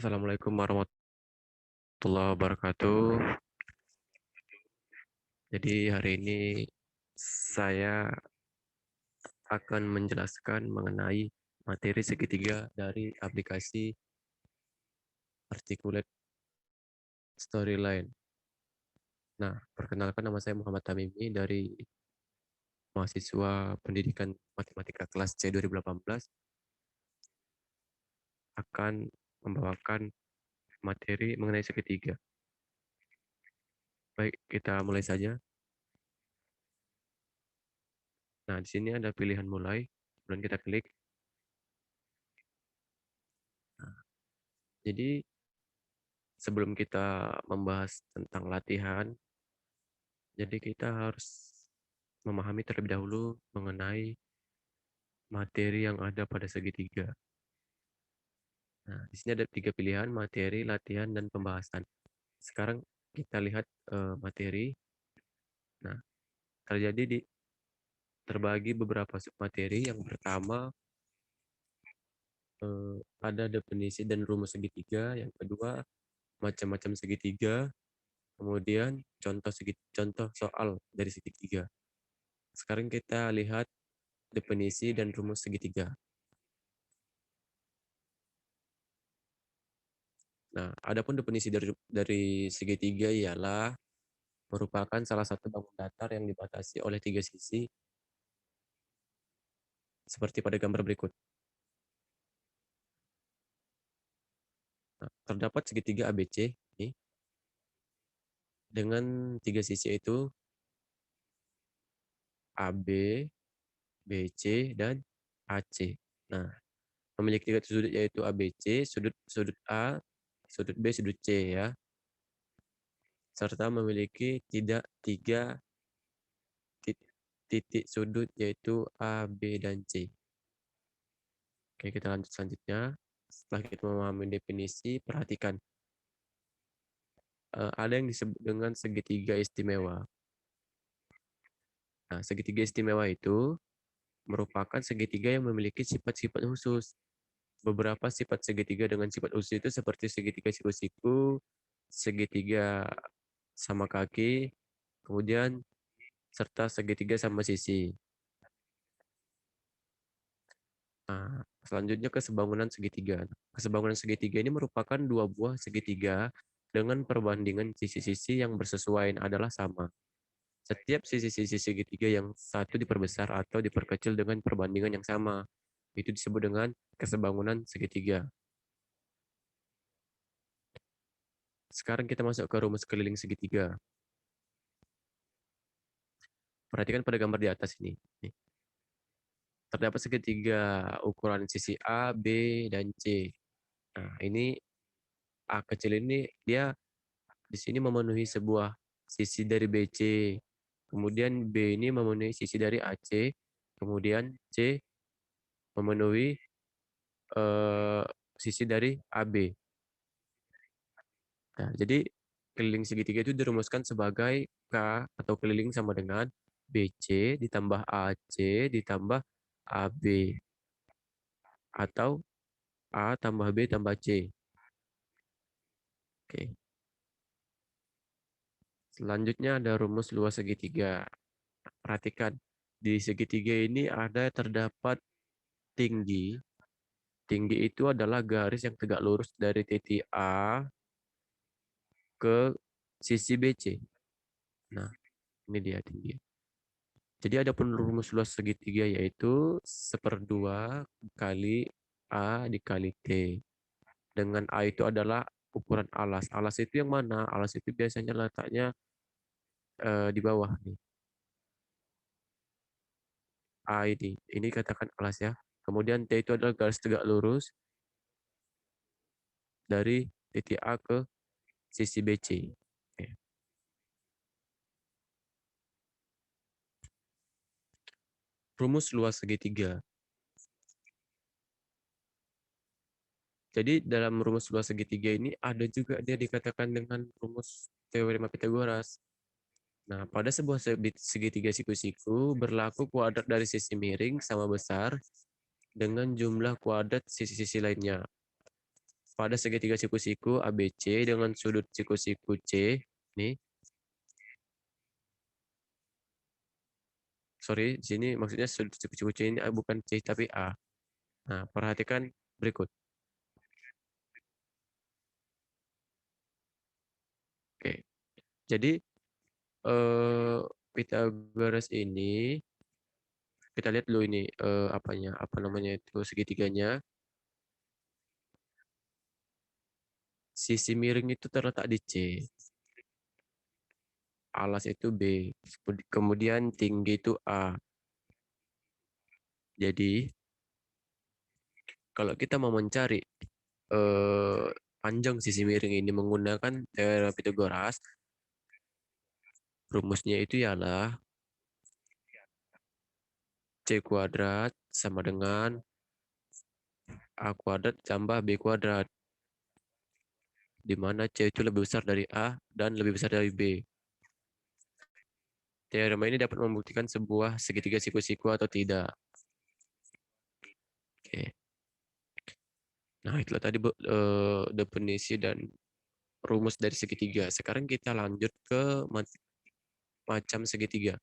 Assalamualaikum warahmatullahi wabarakatuh. Jadi hari ini saya akan menjelaskan mengenai materi segitiga dari aplikasi Articulate Storyline. Nah, perkenalkan nama saya Muhammad Tamimi dari mahasiswa pendidikan matematika kelas C 2018 akan membawakan materi mengenai segitiga. Baik, kita mulai saja. Nah, di sini ada pilihan mulai, kemudian kita klik. Nah, jadi sebelum kita membahas tentang latihan, jadi kita harus memahami terlebih dahulu mengenai materi yang ada pada segitiga. Nah, di sini ada 3 pilihan, materi, latihan, dan pembahasan. Sekarang kita lihat materi. Nah, terbagi beberapa submateri. Yang pertama ada definisi dan rumus segitiga. Yang kedua macam-macam segitiga. Kemudian contoh soal dari segitiga. Sekarang kita lihat definisi dan rumus segitiga. Nah, adapun definisi dari segitiga ialah merupakan salah satu bangun datar yang dibatasi oleh 3 sisi seperti pada gambar berikut. Nah, terdapat segitiga ABC ini dengan 3 sisi yaitu AB, BC, dan AC. Nah, memiliki 3 sudut yaitu ABC, sudut A, sudut B, sudut C ya. Serta memiliki tiga titik sudut yaitu A, B, dan C. Oke, kita lanjut selanjutnya. Setelah kita memahami definisi, perhatikan. Ada yang disebut dengan segitiga istimewa. Nah, segitiga istimewa itu merupakan segitiga yang memiliki sifat-sifat khusus. Beberapa sifat segitiga dengan sifat khusus itu seperti segitiga siku-siku, segitiga sama kaki, kemudian serta segitiga sama sisi. Nah, selanjutnya kesebangunan segitiga. Kesebangunan segitiga ini merupakan dua buah segitiga dengan perbandingan sisi-sisi yang bersesuaian adalah sama. Setiap sisi-sisi segitiga yang satu diperbesar atau diperkecil dengan perbandingan yang sama. Itu disebut dengan kesebangunan segitiga. Sekarang kita masuk ke rumus keliling segitiga. Perhatikan pada gambar di atas ini. Terdapat segitiga ukuran sisi A, B, dan C. Nah, ini A kecil ini dia di sini memenuhi sebuah sisi dari BC. Kemudian B ini memenuhi sisi dari AC. Kemudian C memenuhi sisi dari AB. Nah, jadi keliling segitiga itu dirumuskan sebagai K atau keliling sama dengan BC ditambah AC ditambah AB atau A tambah B tambah C. Oke. Selanjutnya ada rumus luas segitiga. Perhatikan, di segitiga ini terdapat tinggi. Tinggi itu adalah garis yang tegak lurus dari titik A ke sisi BC. Nah, ini dia tinggi. Jadi ada pun rumus luas segitiga yaitu 1/2 kali A dikali T. Dengan A itu adalah ukuran alas. Alas itu yang mana? Alas itu biasanya letaknya di bawah nih. A ini katakan alas ya. Kemudian T itu adalah garis tegak lurus dari titik A ke sisi BC. Oke. Rumus luas segitiga. Jadi dalam rumus luas segitiga ini ada juga dia dikatakan dengan rumus teorema Pythagoras. Nah, pada sebuah segitiga siku-siku berlaku kuadrat dari sisi miring sama besar dengan jumlah kuadrat sisi-sisi lainnya. pada segitiga siku-siku ABC dengan sudut siku-siku C, nih, sorry, di sini maksudnya sudut siku-siku C ini bukan C tapi A. Nah, perhatikan berikut. Oke, jadi Pythagoras ini kita lihat dulu ini apa namanya itu segitiganya. Sisi miring itu terletak di C, alas itu B, kemudian tinggi itu A. Jadi kalau kita mau mencari eh, panjang sisi miring ini menggunakan teorema Pythagoras, rumusnya itu ialah C kuadrat sama dengan A kuadrat tambah B kuadrat, di mana C itu lebih besar dari A dan lebih besar dari B. Teorema ini dapat membuktikan sebuah segitiga siku-siku atau tidak. Oke. Nah, itulah tadi definisi dan rumus dari segitiga. Sekarang kita lanjut ke macam segitiga.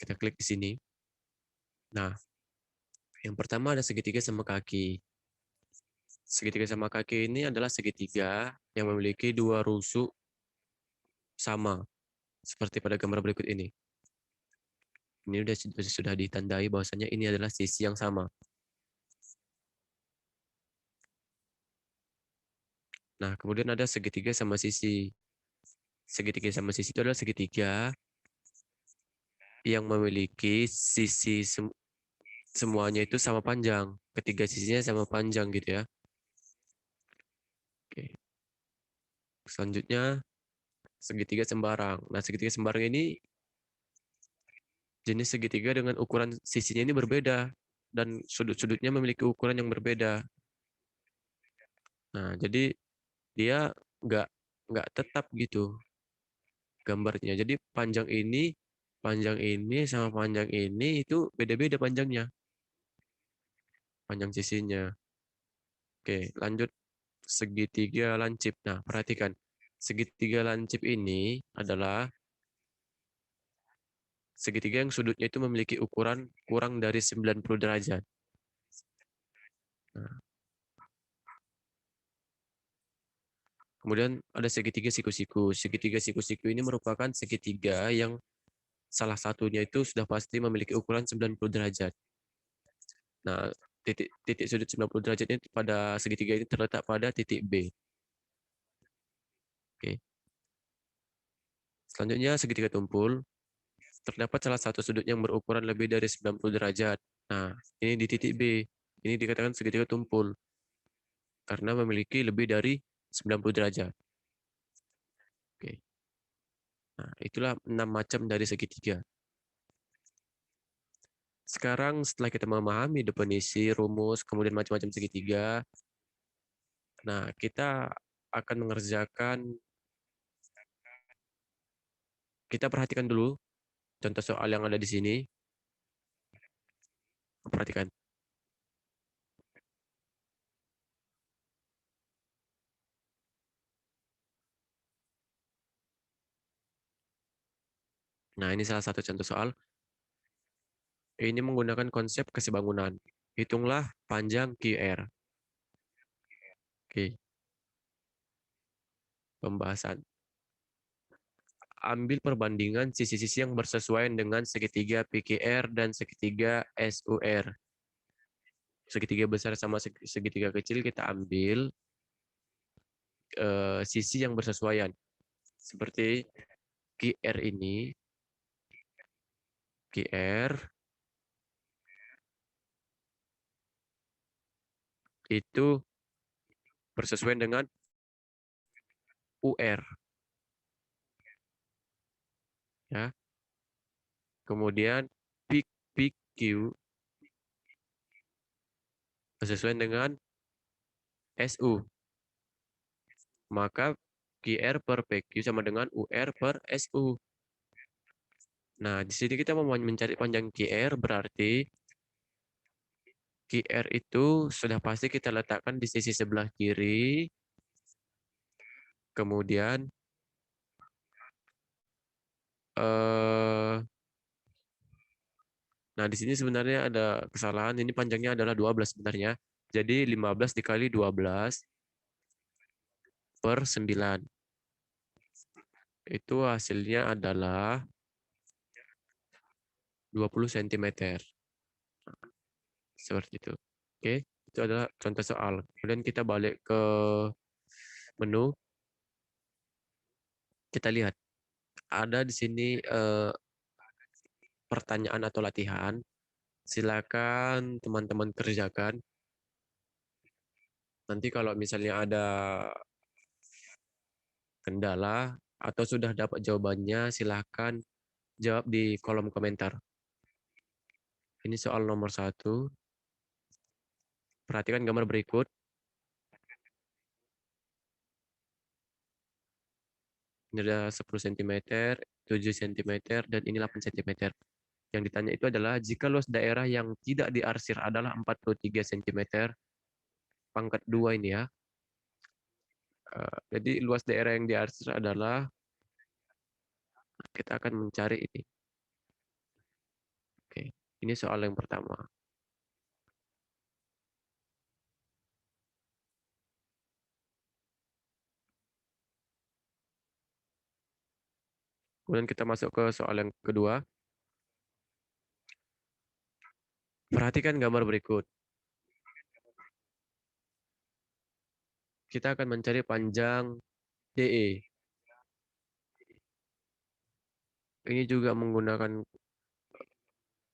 Kita klik di sini. Nah, yang pertama ada segitiga sama kaki. Segitiga sama kaki ini adalah segitiga yang memiliki dua rusuk sama, seperti pada gambar berikut ini. Ini sudah ditandai bahwasanya ini adalah sisi yang sama. Nah, kemudian ada segitiga sama sisi. Segitiga sama sisi itu adalah segitiga yang memiliki sisi semuanya itu sama panjang. Ketiga sisinya sama panjang gitu ya. Oke. Selanjutnya segitiga sembarang. Nah, segitiga sembarang ini jenis segitiga dengan ukuran sisinya ini berbeda dan sudut-sudutnya memiliki ukuran yang berbeda. Nah, jadi dia nggak nggak tetap gitu gambarnya. Jadi panjang ini sama panjang ini itu beda-beda panjangnya, panjang sisinya. Oke, lanjut segitiga lancip. Nah, perhatikan. Segitiga lancip ini adalah segitiga yang sudutnya itu memiliki ukuran kurang dari 90 derajat. Nah, kemudian ada segitiga siku-siku. Segitiga siku-siku ini merupakan segitiga yang salah satunya itu sudah pasti memiliki ukuran 90 derajat. Nah, titik sudut 90 derajat ini pada segitiga ini terletak pada titik B. Oke. Selanjutnya segitiga tumpul. Terdapat salah satu sudut yang berukuran lebih dari 90 derajat. Nah, ini di titik B. Ini dikatakan segitiga tumpul karena memiliki lebih dari 90 derajat. Oke. Nah, itulah 6 macam dari segitiga. Sekarang setelah kita memahami definisi, rumus, kemudian macam-macam segitiga, nah kita akan mengerjakan, kita perhatikan dulu contoh soal yang ada di sini. Perhatikan. Nah, ini salah satu contoh soal. Ini menggunakan konsep kesebangunan. Hitunglah panjang QR. Oke, pembahasan. Ambil perbandingan sisi-sisi yang bersesuaian dengan segitiga PQR dan segitiga SUR. Segitiga besar sama segitiga kecil kita ambil sisi yang bersesuaian. Seperti QR ini, QR itu bersesuaian dengan UR. Ya. Kemudian PQ bersesuaian dengan SU. Maka QR per PQ sama dengan UR per SU. Nah, di sini kita mau mencari panjang QR berarti QR itu sudah pasti kita letakkan di sisi sebelah kiri, kemudian eh nah di sini sebenarnya ada kesalahan, ini panjangnya adalah 12 sebenarnya. Jadi 15 dikali 12 per 9. Itu hasilnya adalah 20 cm. Seperti itu. Oke, itu adalah contoh soal. Kemudian kita balik ke menu, kita lihat ada di sini pertanyaan atau latihan. Silakan teman-teman kerjakan. Nanti kalau misalnya ada kendala atau sudah dapat jawabannya, silakan jawab di kolom komentar. Ini soal nomor 1. Perhatikan gambar berikut. Ini ada 10 cm, 7 cm, dan ini 8 cm. Yang ditanya itu adalah jika luas daerah yang tidak diarsir adalah 43 cm, pangkat 2 ini ya. Jadi luas daerah yang diarsir adalah, kita akan mencari ini. Oke, ini soal yang pertama. Kemudian kita masuk ke soal yang kedua. Perhatikan gambar berikut. Kita akan mencari panjang DE. Ini juga menggunakan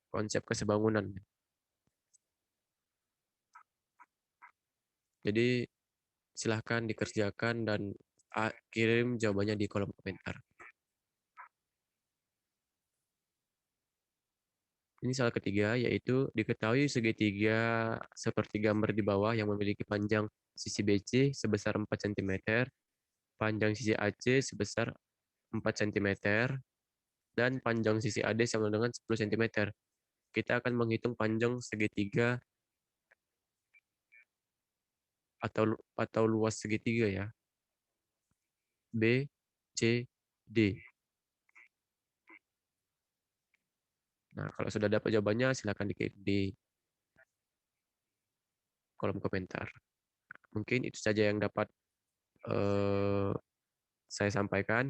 konsep kesebangunan. Jadi silahkan dikerjakan dan kirim jawabannya di kolom komentar. Ini soal ketiga, yaitu diketahui segitiga seperti gambar di bawah yang memiliki panjang sisi BC sebesar 4 cm, panjang sisi AC sebesar 4 cm, dan panjang sisi AD sama dengan 10 cm. Kita akan menghitung panjang segitiga atau luas segitiga ya. B, C, D. Nah, kalau sudah dapat jawabannya, silakan dikirim di kolom komentar. Mungkin itu saja yang dapat saya sampaikan.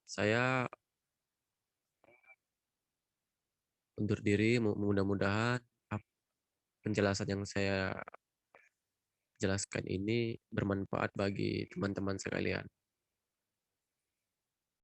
Saya undur diri, mudah-mudahan penjelasan yang saya jelaskan ini bermanfaat bagi teman-teman sekalian.